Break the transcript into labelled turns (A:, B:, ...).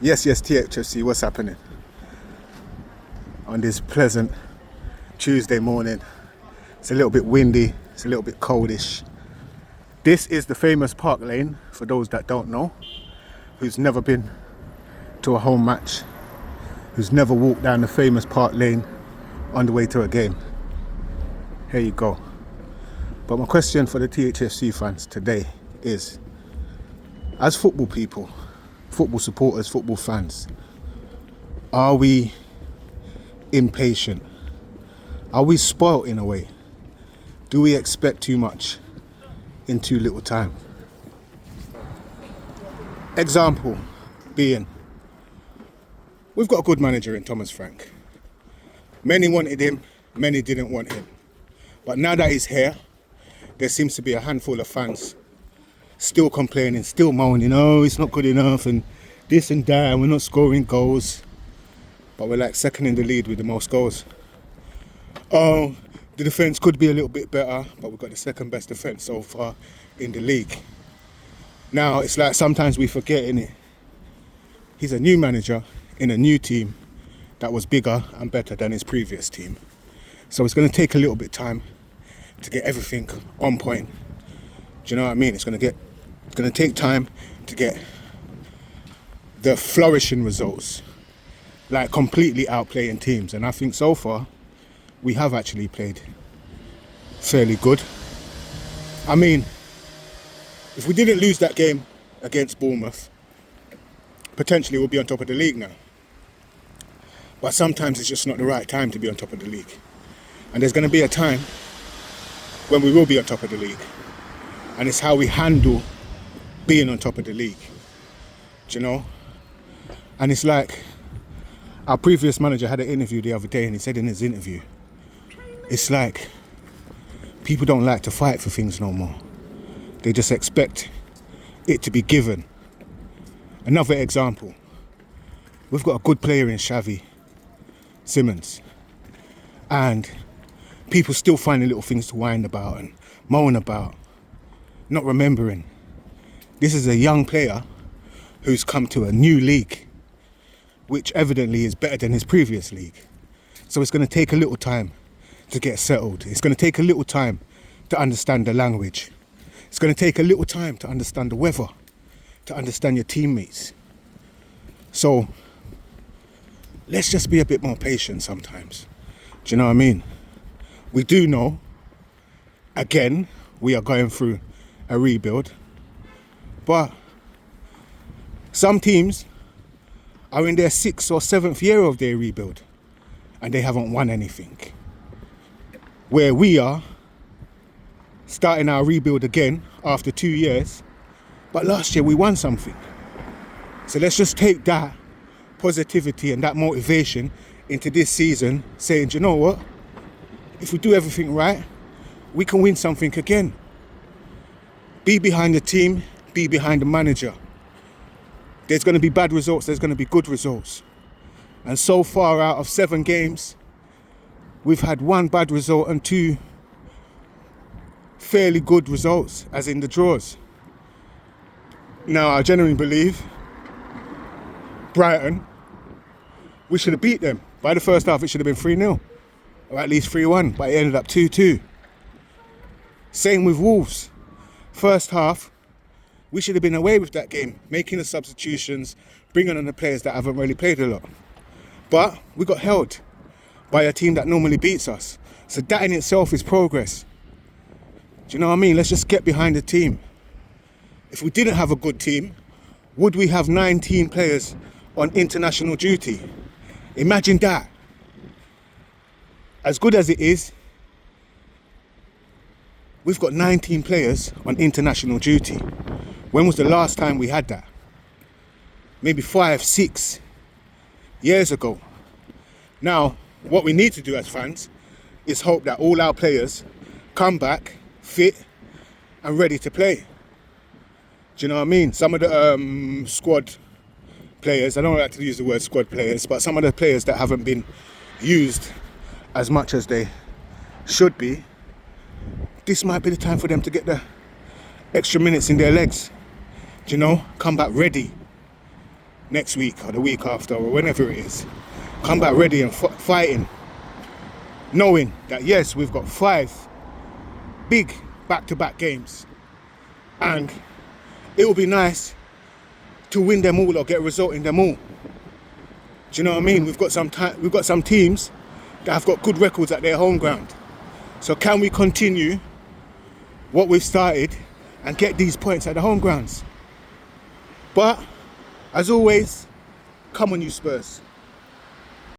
A: Yes, THFC, what's happening? On this pleasant Tuesday morning. It's a little bit windy, it's a little bit coldish. This is the famous Park Lane, for those that don't know, who's never been to a home match, who's never walked down the famous Park Lane on the way to a game. Here you go. But my question for the THFC fans today is, as football people, football supporters, football fans, are we impatient? Are we spoilt in a way? Do we expect too much in too little time? Example being, we've got a good manager in Thomas Frank. Many wanted him, many didn't want him. But now that he's here, there seems to be a handful of fans still complaining, still moaning, oh, it's not good enough, and this and that, and we're not scoring goals. But we're like second in the lead with the most goals. Oh, the defence could be a little bit better, but we've got the second best defence so far in the league. Now, it's like sometimes we forget, innit? He's a new manager in a new team that was bigger and better than his previous team. So it's going to take a little bit of time to get everything on point. Do you know what I mean? It's going to take time to get the flourishing results, like completely outplaying teams. And I think so far we have actually played fairly good. I mean, if we didn't lose that game against Bournemouth, potentially we'll be on top of the league now. But sometimes it's just not the right time to be on top of the league. And there's going to be a time when we will be on top of the league. And it's how we handle being on top of the league. Do you know? And it's like, our previous manager had an interview the other day, and he said in his interview, it's like people don't like to fight for things no more. They just expect it to be given. Another example, we've got a good player in Xavi Simons, and people still finding little things to whine about and moan about, not remembering. This is a young player who's come to a new league, which evidently is better than his previous league. So it's going to take a little time to get settled. It's going to take a little time to understand the language. It's going to take a little time to understand the weather, to understand your teammates. So let's just be a bit more patient sometimes. Do you know what I mean? We do know, again, we are going through a rebuild, but some teams are in their 6th or 7th year of their rebuild and they haven't won anything. Where we are starting our rebuild again after 2 years, but last year we won something. So let's just take that positivity and that motivation into this season, saying, do you know what? If we do everything right, we can win something again. Be behind the team, be behind the manager. There's going to be bad results, there's going to be good results. And so far, out of 7 games, we've had 1 bad result and 2 fairly good results, as in the draws. Now, I genuinely believe Brighton, we should have beat them. By the first half, it should have been 3-0, or at least 3-1, but it ended up 2-2. Same with Wolves. First half, we should have been away with that game, making the substitutions, bringing on the players that haven't really played a lot. But we got held by a team that normally beats us. So that in itself is progress. Do you know what I mean? Let's just get behind the team. If we didn't have a good team, would we have 19 players on international duty? Imagine that. As good as it is, we've got 19 players on international duty. When was the last time we had that? Maybe 5, 6 years ago. Now, what we need to do as fans is hope that all our players come back fit and ready to play. Do you know what I mean? Some of the squad players, I don't like to use the word squad players, but some of the players that haven't been used as much as they should be, this might be the time for them to get the extra minutes in their legs. Do you know? Come back ready. next week or the week after or whenever it is. Come back ready and fighting, knowing that yes, we've got 5 big back-to-back games, and it will be nice to win them all or get a result in them all. Do you know what I mean? We've got some teams that have got good records at their home ground. So can we continue what we've started and get these points at the home grounds? But as always, come on you Spurs.